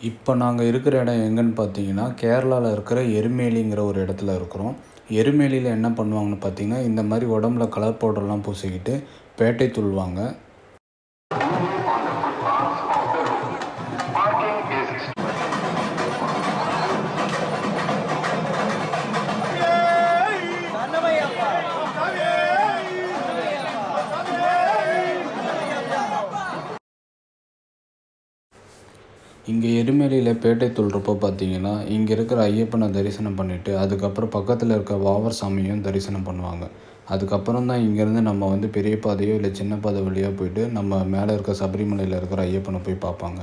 இப்போ நாங்கள் இருக்கிற இடம் எங்கேன்னு பார்த்தீங்கன்னா, கேரளாவில் இருக்கிற எருமேலிங்கிற ஒரு இடத்துல இருக்கிறோம். எருமேலியில் என்ன பண்ணுவாங்கன்னு பார்த்தீங்கன்னா, இந்த மாதிரி உடம்புல கலர் பவுடர்லாம் பூசிக்கிட்டு பேட்டை துள்ளுவாங்க. இங்கே எருமேலியில் பேட்டை துள்ளுறப்போ பார்த்தீங்கன்னா, இங்கே இருக்கிற ஐயப்பனை தரிசனம் பண்ணிவிட்டு அதுக்கப்புறம் பக்கத்தில் இருக்க வாவர் சாமியும் தரிசனம் பண்ணுவாங்க. அதுக்கப்புறம் தான் இங்கேருந்து நம்ம வந்து பெரிய பாதையோ இல்லை சின்ன பாதை வழியாக போயிட்டு நம்ம மேலே இருக்க சபரிமலையில் இருக்கிற ஐயப்பனை போய் பார்ப்பாங்க.